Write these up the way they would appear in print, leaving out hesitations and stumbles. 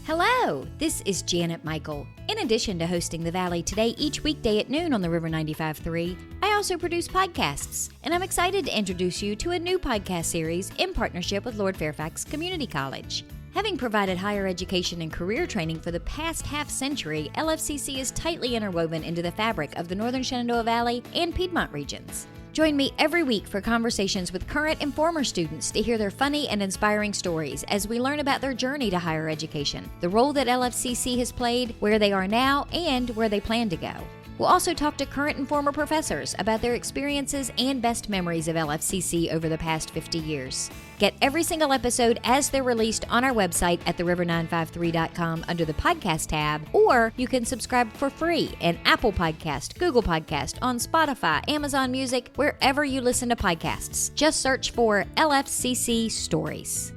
Hello, this is Janet Michael. In addition to hosting The Valley Today each weekday at noon on the River 95.3, I also produce podcasts, and I'm excited to introduce you to a new podcast series in partnership with Lord Fairfax Community College. Having provided higher education and career training for the past half-century, LFCC is tightly interwoven into the fabric of the Northern Shenandoah Valley and Piedmont regions. Join me every week for conversations with current and former students to hear their funny and inspiring stories as we learn about their journey to higher education, the role that LFCC has played, where they are now, and where they plan to go. We'll also talk to current and former professors about their experiences and best memories of LFCC over the past 50 years. Get every single episode as they're released on our website at theriver953.com under the podcast tab, or you can subscribe for free in Apple Podcast, Google Podcast, on Spotify, Amazon Music, wherever you listen to podcasts. Just search for LFCC Stories.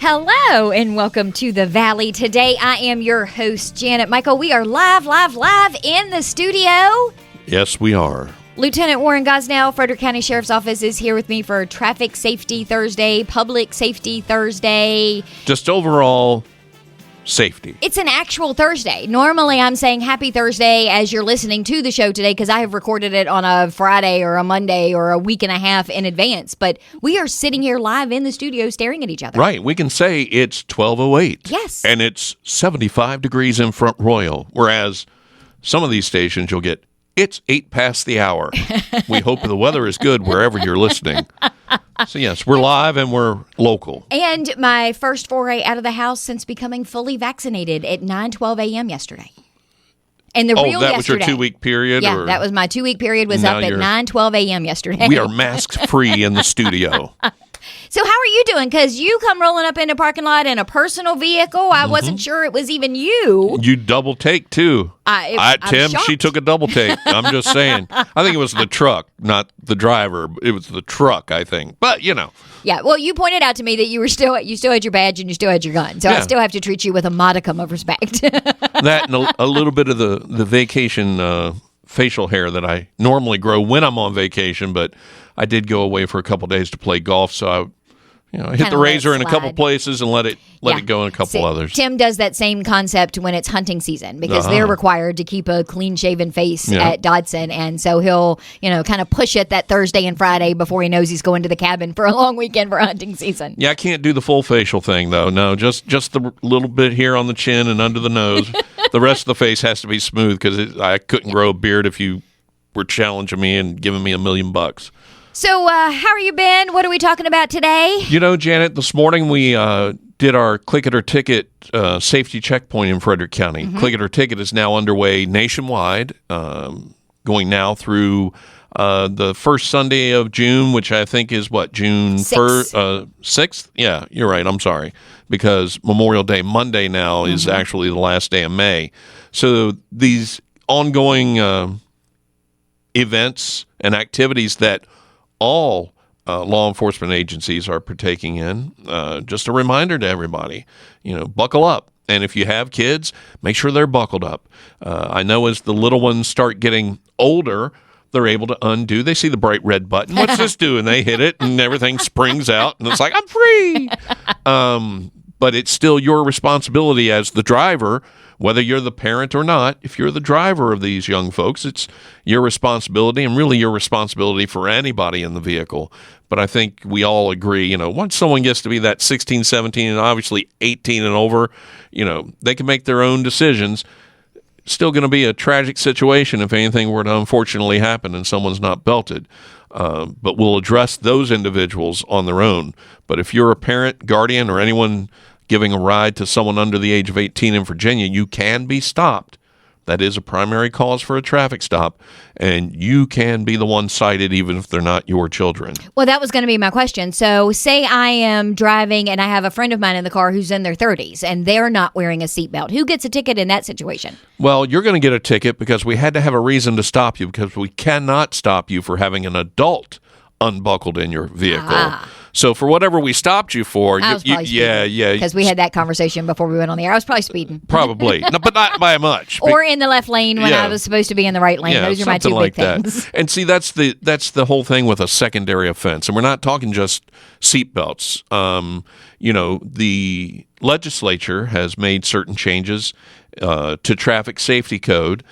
Hello and welcome to The Valley Today. I am your host, Janet Michael. We are live in the studio. Yes, we are. Lieutenant Warren Gosnell, Frederick County Sheriff's Office, is here with me for Traffic Safety Thursday, Public Safety Thursday. Just overall safety. It's an actual Thursday. Normally, I'm saying happy Thursday as you're listening to the show today because I have recorded it on a Friday or a Monday or a week and a half in advance. But we are sitting here live in the studio staring at each other. Right. We can say it's 12:08. Yes. And it's 75 degrees in Front Royal, whereas some of these stations you'll get, it's 8 past the hour. We hope the weather is good wherever you're listening. So, yes, we're live and we're local. And my first foray out of the house since becoming fully vaccinated at 9:12 a.m. yesterday. And the real that yesterday. was your 2-week period? Yeah, that was my 2-week period was up at 9:12 a.m. yesterday. We are mask-free in the studio. So how are you doing? Because you come rolling up in a parking lot in a personal vehicle. I wasn't sure it was even you. You double take, too. Tim, she took a double take. I'm just saying. I think it was the truck, not the driver. It was the truck, I think. But, you know. Yeah, well, you pointed out to me that you still had your badge and you still had your gun. So I still have to treat you with a modicum of respect. That and a little bit of the vacation facial hair that I normally grow when I'm on vacation, but I did go away for a couple days to play golf, so I hit the razor in a couple places and let it go in a couple others. Tim does that same concept when it's hunting season because they're required to keep a clean-shaven face at Dodson, and so he'll kind of push it that Thursday and Friday before he knows he's going to the cabin for a long weekend for hunting season. Yeah, I can't do the full facial thing though. No, just the little bit here on the chin and under the nose. The rest of the face has to be smooth because I couldn't grow a beard if you were challenging me and giving me $1 million. So, how are you been? What are we talking about today? Janet, this morning we did our Click It or Ticket safety checkpoint in Frederick County. Mm-hmm. Click It or Ticket is now underway nationwide, going now through the first Sunday of June, which I think is June 6th? Yeah, you're right. I'm sorry. Because Memorial Day Monday now is actually the last day of May. So these ongoing events and activities that all law enforcement agencies are partaking in. Just a reminder to everybody, buckle up. And if you have kids, make sure they're buckled up. I know as the little ones start getting older, they're able to undo. They see the bright red button. What's this do? And they hit it and everything springs out. And it's like, I'm free. But it's still your responsibility as the driver, whether you're the parent or not. If you're the driver of these young folks, it's your responsibility and really your responsibility for anybody in the vehicle. But I think we all agree, once someone gets to be that 16, 17, and obviously 18 and over, they can make their own decisions. Still going to be a tragic situation if anything were to unfortunately happen and someone's not belted. But we'll address those individuals on their own. But if you're a parent, guardian, or anyone giving a ride to someone under the age of 18 in Virginia, you can be stopped. That is a primary cause for a traffic stop, and you can be the one cited even if they're not your children. Well, that was going to be my question. So say I am driving and I have a friend of mine in the car who's in their 30s and they're not wearing a seatbelt. Who gets a ticket in that situation? Well, you're going to get a ticket because we had to have a reason to stop you because we cannot stop you for having an adult unbuckled in your vehicle. So for whatever we stopped you for, I was probably speeding, because we had that conversation before we went on the air. I was probably speeding. Probably, no, but not by much. Or in the left lane when I was supposed to be in the right lane. Those are my two big things. And see, that's the whole thing with a secondary offense, and we're not talking just seatbelts. The legislature has made certain changes to traffic safety code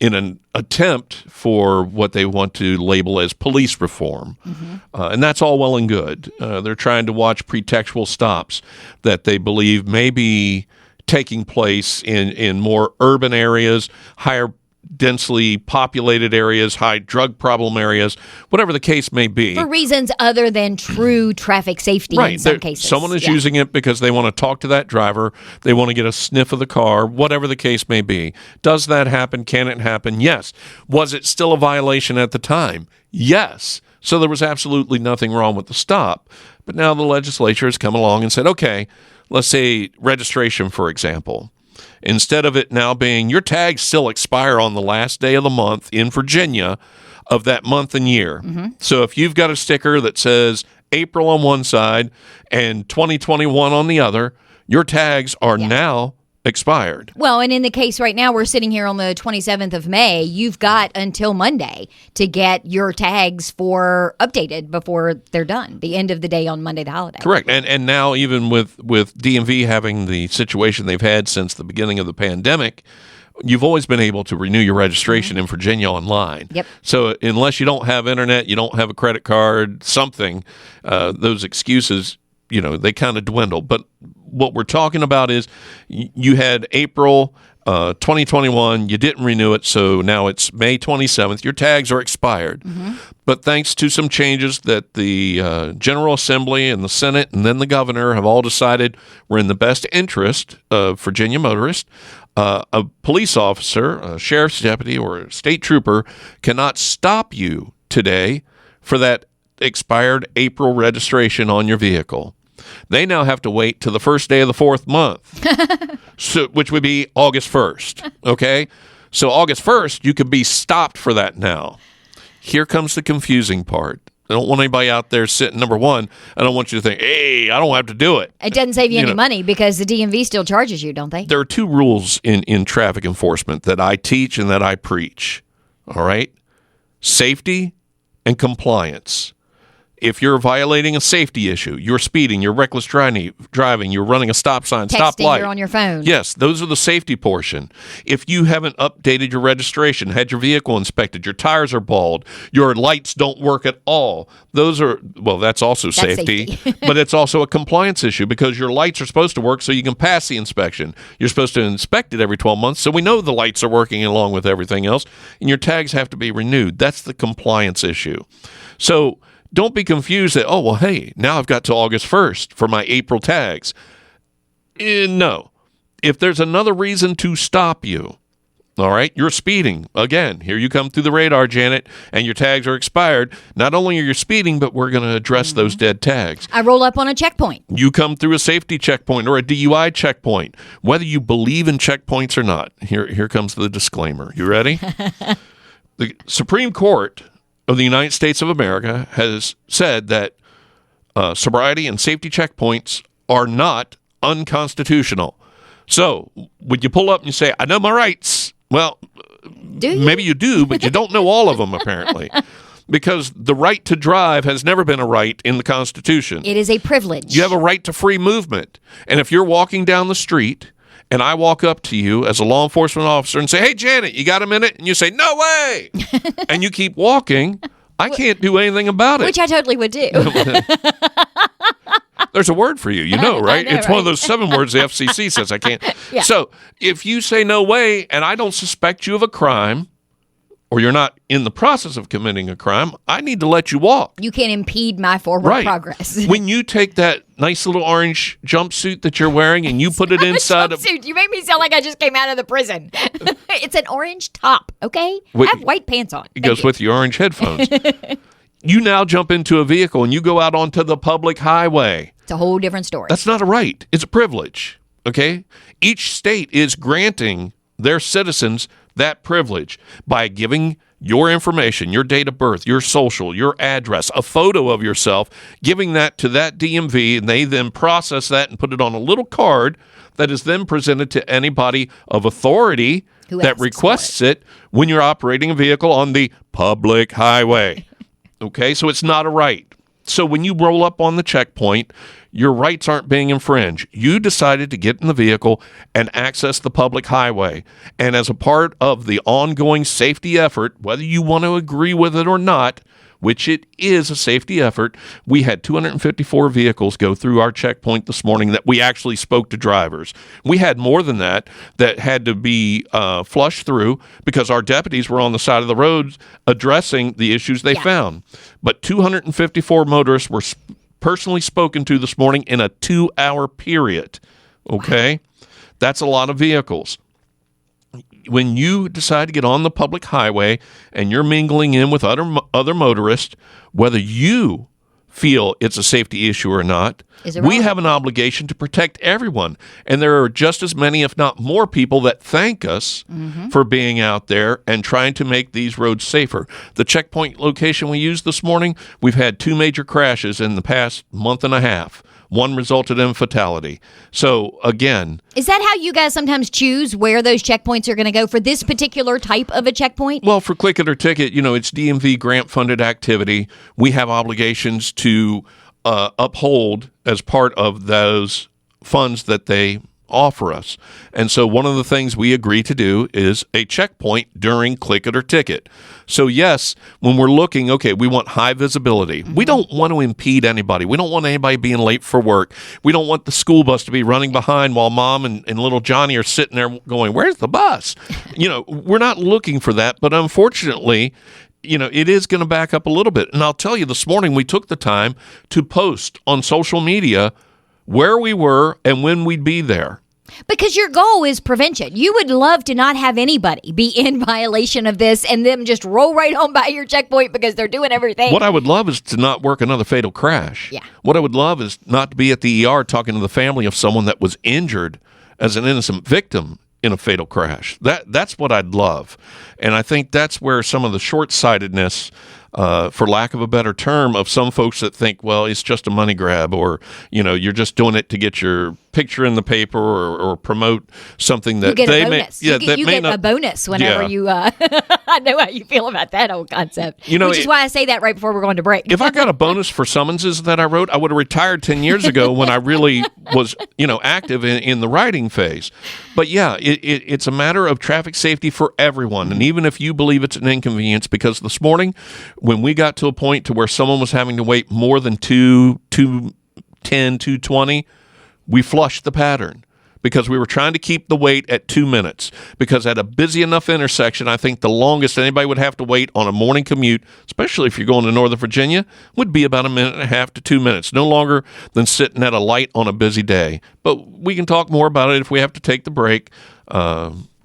in an attempt for what they want to label as police reform. And that's all well and good. They're trying to watch pretextual stops that they believe may be taking place in more urban areas, higher densely populated areas, high drug problem areas, whatever the case may be. For reasons other than true traffic safety in some cases. Someone is using it because they want to talk to that driver. They want to get a sniff of the car, whatever the case may be. Does that happen? Can it happen? Yes. Was it still a violation at the time? Yes. So there was absolutely nothing wrong with the stop. But now the legislature has come along and said, okay, let's say registration, for example. Instead of it now being your tags still expire on the last day of the month in Virginia of that month and year. So if you've got a sticker that says April on one side and 2021 on the other, your tags are now expired. Well, and in the case right now, we're sitting here on the 27th of May. You've got until Monday to get your tags for updated before they're done. The end of the day on Monday, the holiday. Correct. And now even with DMV having the situation they've had since the beginning of the pandemic, you've always been able to renew your registration in Virginia online. Yep. So unless you don't have internet, you don't have a credit card, something, those excuses, they kind of dwindle. But what we're talking about is you had April 2021, you didn't renew it, so now it's May 27th. Your tags are expired. But thanks to some changes that the General Assembly and the Senate and then the governor have all decided were in the best interest of Virginia motorists, a police officer, a sheriff's deputy, or a state trooper cannot stop you today for that expired April registration on your vehicle. They now have to wait till the first day of the fourth month, which would be August 1st, okay? So August 1st, you could be stopped for that now. Here comes the confusing part. I don't want anybody out there sitting, number one, I don't want you to think, hey, I don't have to do it. It doesn't save you any money because the DMV still charges you, don't they? There are two rules in traffic enforcement that I teach and that I preach, all right? Safety and compliance. If you're violating a safety issue, you're speeding, you're reckless driving, you're running a stop sign, stoplight. You're on your phone. Yes, those are the safety portion. If you haven't updated your registration, had your vehicle inspected, your tires are bald, your lights don't work at all, that's also safety. But it's also a compliance issue because your lights are supposed to work so you can pass the inspection. You're supposed to inspect it every 12 months so we know the lights are working along with everything else, and your tags have to be renewed. That's the compliance issue. So don't be confused that, hey, now I've got till August 1st for my April tags. No. If there's another reason to stop you, all right, you're speeding. Again, here you come through the radar, Janet, and your tags are expired. Not only are you speeding, but we're going to address those dead tags. I roll up on a checkpoint. You come through a safety checkpoint or a DUI checkpoint, whether you believe in checkpoints or not. Here comes the disclaimer. You ready? The Supreme Court of the United States of America has said that sobriety and safety checkpoints are not unconstitutional. So, would you pull up and you say, I know my rights? Well, maybe you do, but you don't know all of them, apparently. Because the right to drive has never been a right in the Constitution. It is a privilege. You have a right to free movement. And if you're walking down the street and I walk up to you as a law enforcement officer and say, hey, Janet, you got a minute? And you say, no way. And you keep walking, I can't do anything about it. Which I totally would do. There's a word for you, right? It's one of those 7 words the FCC says I can't. Yeah. So if you say no way and I don't suspect you of a crime, or you're not in the process of committing a crime, I need to let you walk. You can't impede my forward progress. When you take that nice little orange jumpsuit that you're wearing and you put it inside of... You make me sound like I just came out of the prison. It's an orange top, okay? I have white pants on. It goes with your orange headphones. You now jump into a vehicle and you go out onto the public highway. It's a whole different story. That's not a right. It's a privilege, okay? Each state is granting their citizens that privilege by giving your information, your date of birth, your social, your address, a photo of yourself, giving that to that DMV, and they then process that and put it on a little card that is then presented to anybody of authority that requests it when you're operating a vehicle on the public highway. Okay, so it's not a right. So when you roll up on the checkpoint, your rights aren't being infringed. You decided to get in the vehicle and access the public highway. And as a part of the ongoing safety effort, whether you want to agree with it or not, which it is a safety effort, we had 254 vehicles go through our checkpoint this morning that we actually spoke to drivers. We had more than that had to be flushed through because our deputies were on the side of the roads addressing the issues they found. But 254 motorists were personally spoken to this morning in a 2-hour period. Okay? That's a lot of vehicles. When you decide to get on the public highway and you're mingling in with other motorists, whether you feel it's a safety issue or not, we have an obligation to protect everyone. And there are just as many, if not more, people that thank us for being out there and trying to make these roads safer. The checkpoint location we used this morning, we've had 2 major crashes in the past month and a half. One resulted in fatality. So, again... Is that how you guys sometimes choose where those checkpoints are going to go for this particular type of a checkpoint? Well, for Click It or Ticket, it's DMV grant-funded activity. We have obligations to uphold as part of those funds that they offer us. And so one of the things we agree to do is a checkpoint during Click It or Ticket. So yes, when we're looking, okay, we want high visibility. We don't want to impede anybody. We don't want anybody being late for work. We don't want the school bus to be running behind while mom and little Johnny are sitting there going, where's the bus? We're not looking for that, but unfortunately, it is going to back up a little bit. And I'll tell you, this morning we took the time to post on social media where we were and when we'd be there. Because your goal is prevention. You would love to not have anybody be in violation of this and them just roll right on by your checkpoint because they're doing everything. What I would love is to not work another fatal crash. Yeah. What I would love is not to be at the ER talking to the family of someone that was injured as an innocent victim in a fatal crash. That's what I'd love. And I think that's where some of the short-sightedness, for lack of a better term, of some folks that think, well, it's just a money grab, or, you're just doing it to get your picture in the paper or promote something that you get they a bonus. may. Yeah, you get a bonus whenever you. I know how you feel about that whole concept. Which is why I say that right before we're going to break. If I got a bonus for summonses that I wrote, I would have retired 10 years ago when I really was, active in the writing phase. But yeah, it's a matter of traffic safety for everyone, and even if you believe it's an inconvenience, because this morning, when we got to a point to where someone was having to wait more than 210, 220, we flushed the pattern because we were trying to keep the wait at 2 minutes. Because at a busy enough intersection, I think the longest anybody would have to wait on a morning commute, especially if you're going to Northern Virginia, would be about 1.5 to 2 minutes, no longer than sitting at a light on a busy day. But we can talk more about it if we have to take the break.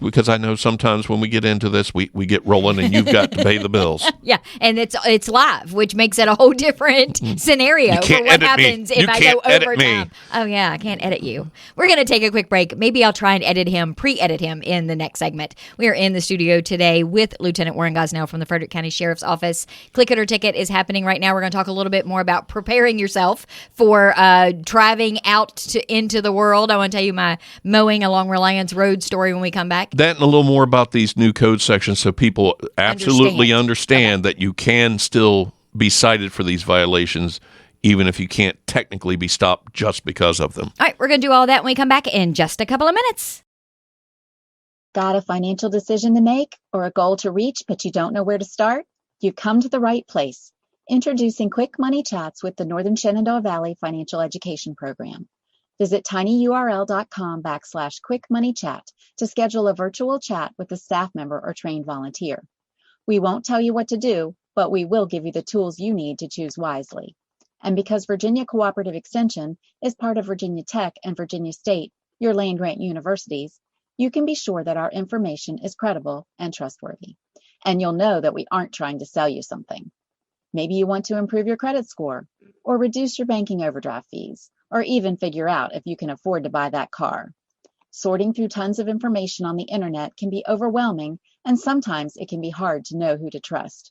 Because I know sometimes when we get into this, we get rolling and you've got to pay the bills. Yeah, and it's live, which makes it a whole different scenario for what happens if I go over time. Oh, yeah, I can't edit you. We're going to take a quick break. Maybe I'll try and pre-edit him in the next segment. We are in the studio today with Lieutenant Warren Gosnell from the Frederick County Sheriff's Office. Click It or Ticket is happening right now. We're going to talk a little bit more about preparing yourself for driving out into the world. I want to tell you my mowing along Reliance Road story when we come back. That and a little more about these new code sections so people absolutely understand that you can still be cited for these violations even if you can't technically be stopped just because of them. All right, we're going to do all that when we come back in just a couple of minutes. Got a financial decision to make or a goal to reach but you don't know where to start? You've come to the right place. Introducing Quick Money Chats with the Northern Shenandoah Valley Financial Education Program. Visit tinyurl.com/quickmoneychat to schedule a virtual chat with a staff member or trained volunteer. We won't tell you what to do, but we will give you the tools you need to choose wisely. And because Virginia Cooperative Extension is part of Virginia Tech and Virginia State, your land-grant universities, you can be sure that our information is credible and trustworthy. And you'll know that we aren't trying to sell you something. Maybe you want to improve your credit score, or reduce your banking overdraft fees, or even figure out if you can afford to buy that car. Sorting through tons of information on the internet can be overwhelming, and sometimes it can be hard to know who to trust.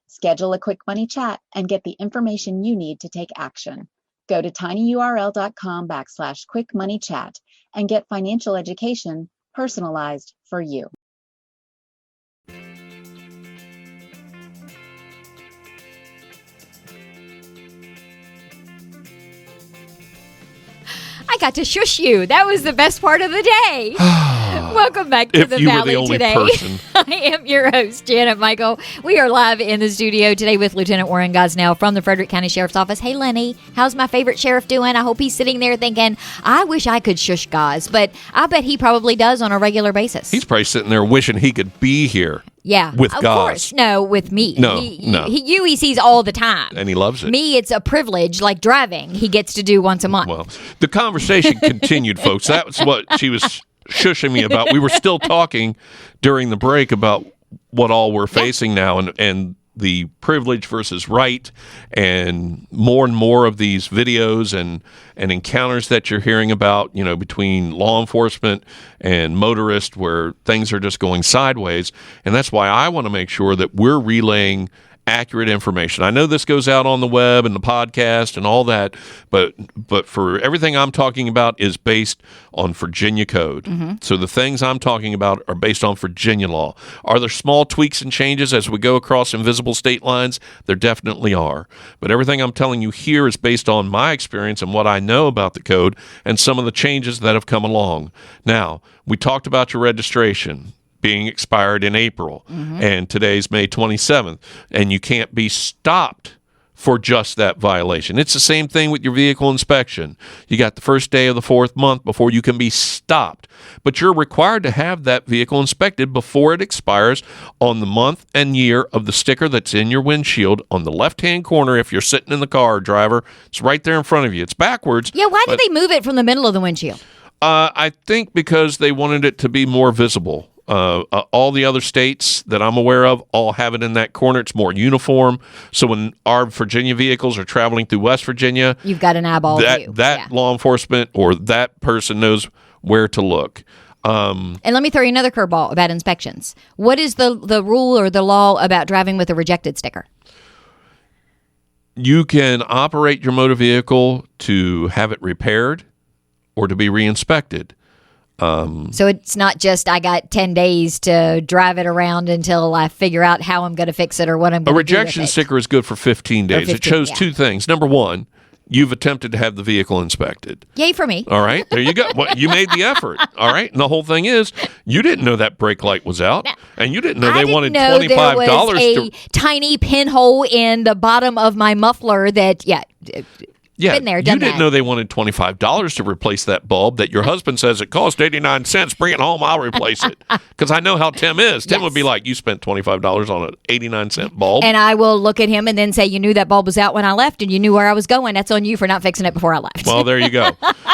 Schedule a quick money chat and get the information you need to take action. Go to tinyurl.com/quickmoneychat and get financial education personalized for you. I got to shush you. That was the best part of the day. Welcome back to the If you were Valley the only today. person. I am your host, Janet Michael. We are live in the studio today with Lieutenant Warren Gosnell from the Frederick County Sheriff's Office. Hey, Lenny, how's my favorite sheriff doing? I hope he's sitting there thinking, I wish I could shush Gos, but I bet he probably does on a regular basis. He's probably sitting there wishing he could be here. Yeah. With of Gos. course. No, with me. No, no. He sees all the time. And he loves it. Me, it's a privilege, like driving. He gets to do once a month. Well, the conversation continued, folks. That was what she was shushing me about. We were still talking during the break about what all we're facing now and the privilege versus right, and more of these videos and encounters that you're hearing about, between law enforcement and motorists where things are just going sideways. And that's why I want to make sure that we're relaying accurate information. I know this goes out on the web and the podcast and all that, but for everything I'm talking about is based on Virginia code. Mm-hmm. So the things I'm talking about are based on Virginia law. Are there small tweaks and changes as we go across invisible state lines? There definitely are. But everything I'm telling you here is based on my experience and what I know about the code and some of the changes that have come along. Now, we talked about your registration being expired in April, and today's May 27th, and you can't be stopped for just that violation. It's the same thing with your vehicle inspection. You got the first day of the fourth month before you can be stopped, but you're required to have that vehicle inspected before it expires on the month and year of the sticker that's in your windshield on the left-hand corner. If you're sitting in the car, driver, it's right there in front of you. It's backwards. Yeah, why did they move it from the middle of the windshield? I think because they wanted it to be more visible. All the other states that I'm aware of all have it in that corner. It's more uniform. So when our Virginia vehicles are traveling through West Virginia, you've got an eyeball view. That law enforcement or that person knows where to look. And let me throw you another curveball about inspections. What is the rule or the law about driving with a rejected sticker? You can operate your motor vehicle to have it repaired or to be re-inspected. So it's not just I got 10 days to drive it around until I figure out how I'm going to fix it or what I'm going to do with it. A rejection sticker is good for 15 days. It shows two things. Number one, you've attempted to have the vehicle inspected. Yay for me. All right. There you go. Well, you made the effort. All right. And the whole thing is you didn't know that brake light was out. And you didn't know they wanted $25 there was a tiny pinhole in the bottom of my muffler that, been there, done you didn't know they wanted $25 to replace that bulb that your husband says it cost 89 cents. Bring it home, I'll replace it. Because I know how Tim is. Tim would be like, you spent $25 on an 89-cent bulb. And I will look at him and then say, you knew that bulb was out when I left and you knew where I was going. That's on you for not fixing it before I left. Well, there you go.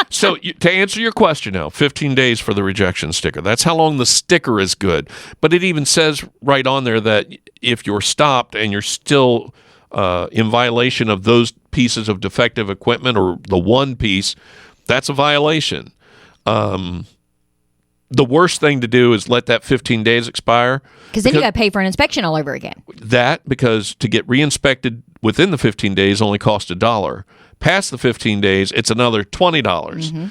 So to answer your question now, 15 days for the rejection sticker. That's how long the sticker is good. But it even says right on there that if you're stopped and you're still in violation of those pieces of defective equipment or the one piece, that's a violation. The worst thing to do is let that 15 days expire. Because then you got to pay for an inspection all over again. Because to get re-inspected within the 15 days only costs $1. Past the 15 days, it's another $20. Mm-hmm.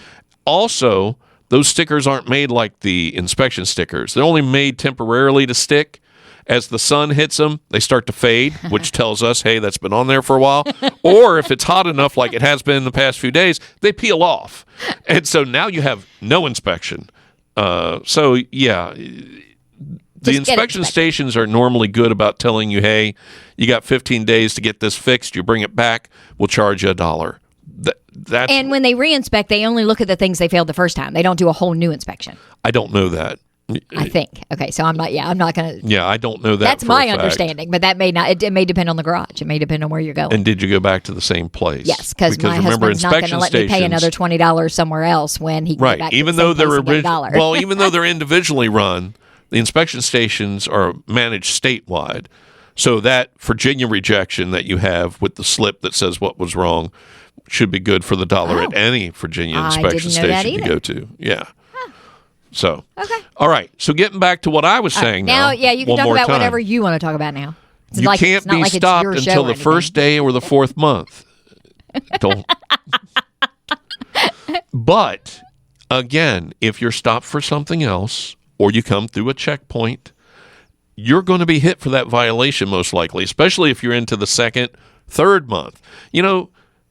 Also, those stickers aren't made like the inspection stickers. They're only made temporarily to stick. As the sun hits them, they start to fade, which tells us, hey, that's been on there for a while. Or if it's hot enough, like it has been in the past few days, they peel off. And so now you have no inspection. The inspection stations are normally good about telling you, hey, you got 15 days to get this fixed. You bring it back, we'll charge you $1. And when they re-inspect, they only look at the things they failed the first time. They don't do a whole new inspection. I don't know that. I think. Okay, so I'm not going to. Yeah, I don't know that. That's my understanding, but that may not. It may depend on the garage. It may depend on where you're going. And did you go back to the same place? Yes, because my husband's not going to let me pay another $20 somewhere else when he goes back even to the though same place they're well, even though they're individually run, the inspection stations are managed statewide. So that Virginia rejection that you have with the slip that says what was wrong should be good for the $1 at any Virginia inspection station you go to. Yeah. So, Okay. All right. So getting back to what I was saying now, yeah, you can one talk more about time. whatever you want to talk about now. It's You like, can't it's not be like stopped it's your until show the or first anything. day or the fourth month. Don't. But again, if you're stopped for something else or you come through a checkpoint, you're going to be hit for that violation most likely, especially if you're into the second, third month.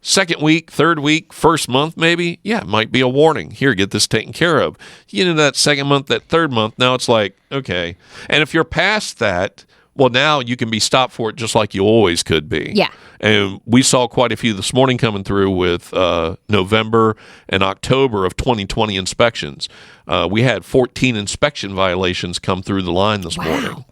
Second week, third week, first month maybe, yeah, it might be a warning. Here, get this taken care of. You get into that second month, that third month, now it's like, okay. And if you're past that, well, now you can be stopped for it just like you always could be. Yeah. And we saw quite a few this morning coming through with November and October of 2020 inspections. We had 14 inspection violations come through the line this morning.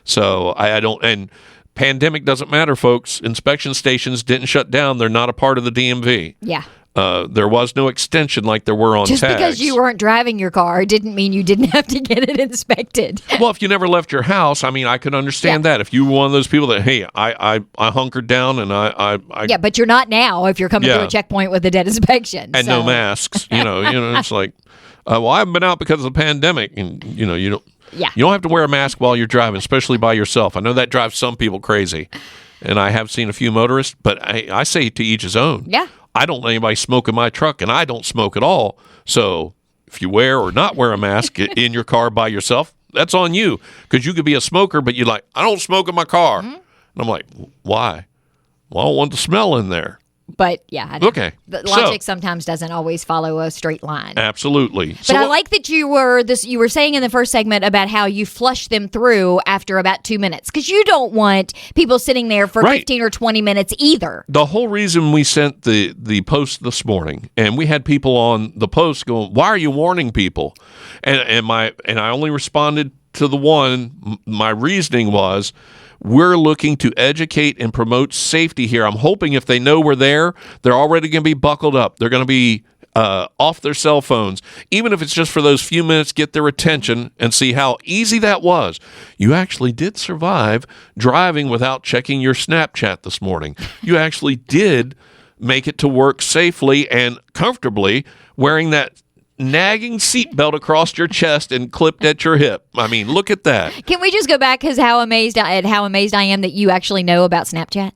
So I don't, and pandemic doesn't matter, folks. Inspection stations didn't shut down. They're not a part of the DMV. Yeah. There was no extension like there were on Just tags. because you weren't driving your car didn't mean you didn't have to get it inspected. Well, if you never left your house, I mean, I could understand that. If you were one of those people that, hey, I hunkered down and I Yeah, but you're not now if you're coming Yeah. through a checkpoint with a dead inspection. and no masks, it's like, well, I haven't been out because of the pandemic, and you don't. Yeah. You don't have to wear a mask while you're driving, especially by yourself. I know that drives some people crazy, and I have seen a few motorists, but I say to each his own. Yeah. I don't let anybody smoke in my truck, and I don't smoke at all. So if you wear or not wear a mask in your car by yourself, that's on you, because you could be a smoker, but you're like, I don't smoke in my car. And I'm like, why? Well, I don't want the smell in there. But yeah, I know. Okay. The logic sometimes doesn't always follow a straight line. Absolutely. But I like that you were saying in the first segment about how you flush them through after about 2 minutes, because you don't want people sitting there for 15 or 20 minutes either. The whole reason we sent the post this morning, and we had people on the post going, why are you warning people? And I only responded to the one. My reasoning was, we're looking to educate and promote safety here. I'm hoping if they know we're there, they're already going to be buckled up. They're going to be off their cell phones, even if it's just for those few minutes, get their attention and see how easy that was. You actually did survive driving without checking your Snapchat this morning. You actually did make it to work safely and comfortably wearing that nagging seatbelt across your chest and clipped at your hip. I mean, look at that. Can we just go back because how amazed I am that you actually know about Snapchat?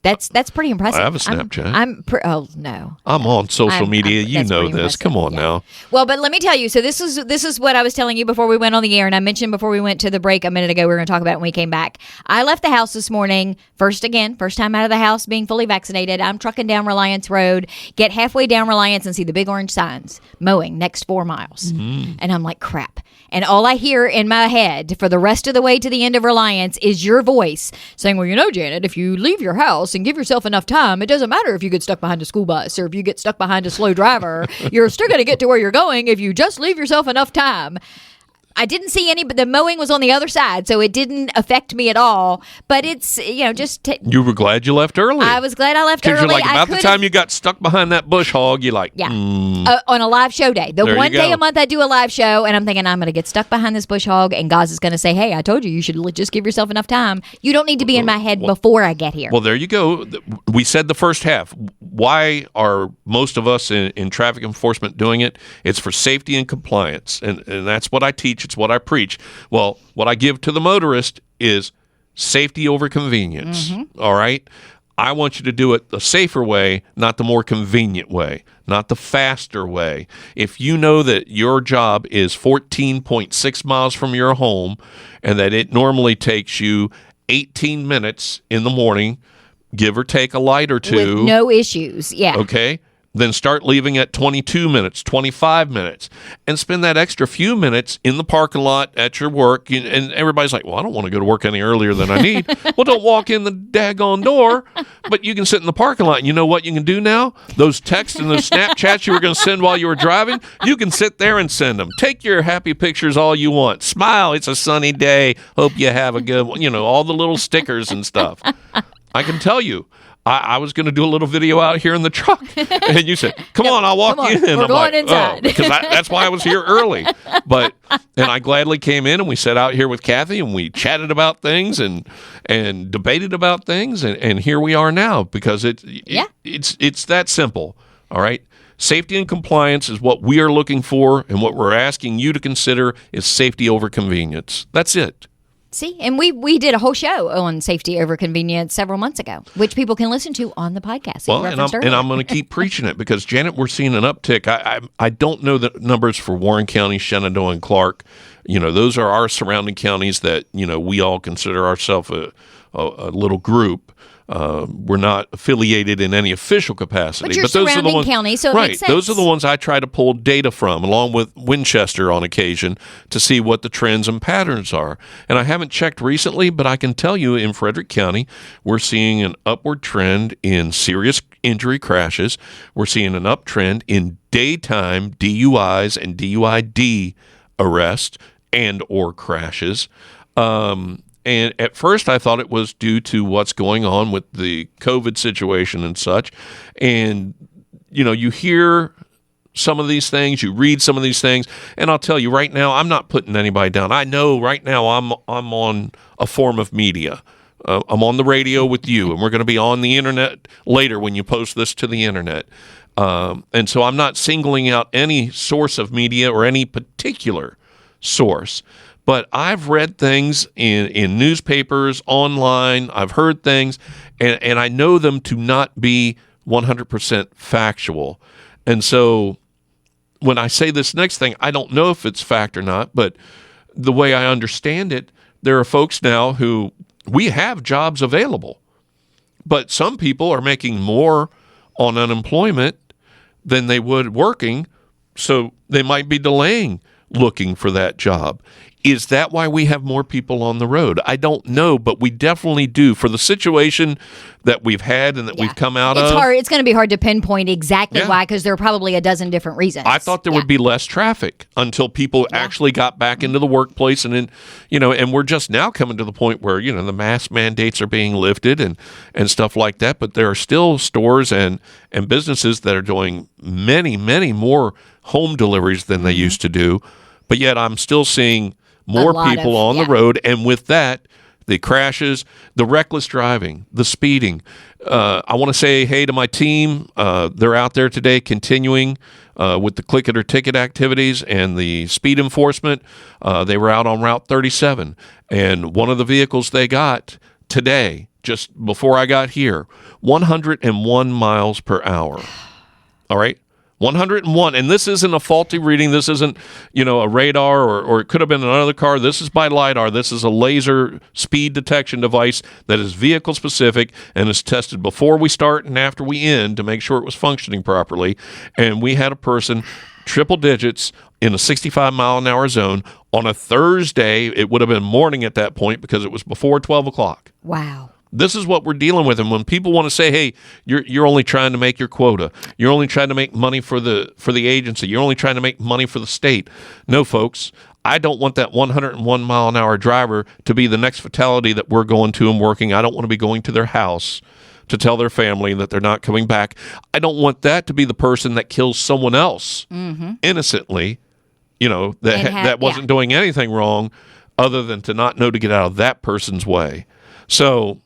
That's pretty impressive. I have a Snapchat. Oh no, I'm on social media. You know this. Come on now. Well, but let me tell you. So this is what I was telling you before we went on the air, and I mentioned before we went to the break a minute ago. We were going to talk about it when we came back. I left the house this morning. First time out of the house, being fully vaccinated. I'm trucking down Reliance Road. Get halfway down Reliance and see the big orange signs mowing next 4 miles, and I'm like, crap. And all I hear in my head for the rest of the way to the end of Reliance is your voice saying, well, Janet, if you leave your house and give yourself enough time, it doesn't matter if you get stuck behind a school bus or if you get stuck behind a slow driver. You're still going to get to where you're going if you just leave yourself enough time. I didn't see any, but the mowing was on the other side, so it didn't affect me at all. But it's, you were glad you left early. I was glad I left early. Because you're like, about the time you got stuck behind that bush hog, you're like, on a live show day. The one day a month I do a live show, and I'm thinking, I'm going to get stuck behind this bush hog, and Gaz is going to say, hey, I told you, you should just give yourself enough time. You don't need to be in my head before I get here. Well, there you go. We said the first half. Why are most of us in traffic enforcement doing it? It's for safety and compliance, and that's what I teach. It's what I preach. Well, what I give to the motorist is safety over convenience. All right? I want you to do it the safer way, not the more convenient way, not the faster way. If you know that your job is 14.6 miles from your home and that it normally takes you 18 minutes in the morning, give or take a light or two. With no issues, yeah. Okay? Then start leaving at 22 minutes, 25 minutes, and spend that extra few minutes in the parking lot at your work. And everybody's like, well, I don't want to go to work any earlier than I need. Well, don't walk in the daggone door, but you can sit in the parking lot. And you know what you can do now? Those texts and those Snapchats you were going to send while you were driving, you can sit there and send them. Take your happy pictures all you want. Smile, it's a sunny day. Hope you have a good one. All the little stickers and stuff. I can tell you. I was going to do a little video out here in the truck, and you said, come on, I'll walk you in. We're going inside. Because that's why I was here early. And I gladly came in, and we sat out here with Kathy, and we chatted about things and debated about things, and here we are now, because it's that simple, all right? Safety and compliance is what we are looking for, and what we're asking you to consider is safety over convenience. That's it. See, and we did a whole show on safety over convenience several months ago, which people can listen to on the podcast. Well, and I'm going to keep preaching it because, Janet, we're seeing an uptick. I don't know the numbers for Warren County, Shenandoah, and Clark. Those are our surrounding counties that, we all consider ourselves a little group. We're not affiliated in any official capacity. But you're those are the surrounding ones, county, so it right, makes sense. Those are the ones I try to pull data from, along with Winchester on occasion, to see what the trends and patterns are. And I haven't checked recently, but I can tell you in Frederick County, we're seeing an upward trend in serious injury crashes. We're seeing an uptrend in daytime DUIs and DUID arrests and or crashes. And at first I thought it was due to what's going on with the COVID situation and such. And, you hear some of these things, you read some of these things, and I'll tell you right now, I'm not putting anybody down. I know right now I'm on a form of media. I'm on the radio with you, and we're going to be on the internet later when you post this to the internet. And so I'm not singling out any source of media or any particular source. But I've read things in newspapers, online. I've heard things, and I know them to not be 100% factual. And so when I say this next thing, I don't know if it's fact or not, but the way I understand it, there are folks now who we have jobs available, but some people are making more on unemployment than they would working, so they might be delaying looking for that job. Is that why we have more people on the road? I don't know, but we definitely do. For the situation that we've had and that we've come out of. It's hard. It's going to be hard to pinpoint exactly why, because there are probably a dozen different reasons. I thought there would be less traffic until people actually got back into the workplace. And then, and we're just now coming to the point where, the mask mandates are being lifted and stuff like that. But there are still stores and businesses that are doing many, many more home deliveries than they used to do. But yet I'm still seeing more people on the road, and with that, the crashes, the reckless driving, the speeding. I want to say hey to my team. They're out there today continuing with the click it or ticket activities and the speed enforcement. They were out on Route 37, and one of the vehicles they got today, just before I got here, 101 miles per hour. All right? 101, and this isn't a faulty reading. This isn't, a radar or it could have been another car. This is by LiDAR. This is a laser speed detection device that is vehicle specific and is tested before we start and after we end to make sure it was functioning properly. And we had a person triple digits in a 65 mile an hour zone on a Thursday. It would have been morning at that point because it was before 12 o'clock. Wow. This is what we're dealing with. And when people want to say, hey, you're only trying to make your quota, you're only trying to make money for the agency, you're only trying to make money for the state. No, folks, I don't want that 101 mile an hour driver to be the next fatality that we're going to and working. I don't want to be going to their house to tell their family that they're not coming back. I don't want that to be the person that kills someone else innocently, that wasn't doing anything wrong other than to not know to get out of that person's way. So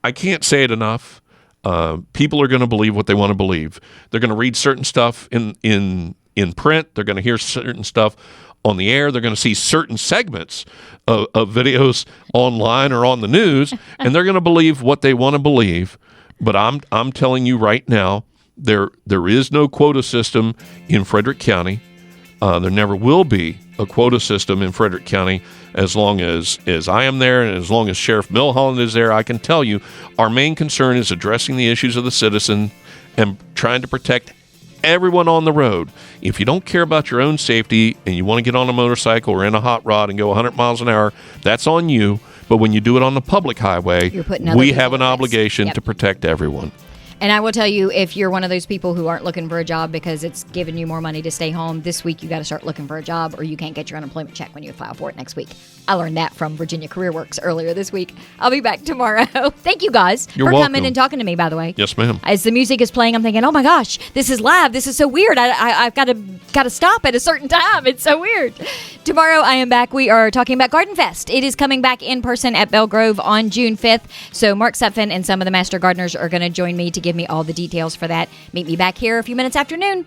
I can't say it enough. People are going to believe what they want to believe. They're going to read certain stuff in print. They're going to hear certain stuff on the air. They're going to see certain segments of videos online or on the news, and they're going to believe what they want to believe. But I'm telling you right now, there is no quota system in Frederick County. There never will be a quota system in Frederick County as long as I am there and as long as Sheriff Milholland is there. I can tell you our main concern is addressing the issues of the citizen and trying to protect everyone on the road. If you don't care about your own safety and you want to get on a motorcycle or in a hot rod and go 100 miles an hour, that's on you. But when you do it on the public highway, we have an obligation to protect everyone. And I will tell you, if you're one of those people who aren't looking for a job because it's giving you more money to stay home, this week you got to start looking for a job or you can't get your unemployment check when you file for it next week. I learned that from Virginia CareerWorks earlier this week. I'll be back tomorrow. Thank you guys for coming and talking to me, by the way. Yes, ma'am. As the music is playing, I'm thinking, oh my gosh, this is live. This is so weird. I've got to stop at a certain time. It's so weird. Tomorrow I am back. We are talking about Garden Fest. It is coming back in person at Belle Grove on June 5th. So Mark Sutphin and some of the Master Gardeners are going to join me to give me all the details for that. Meet me back here a few minutes after noon.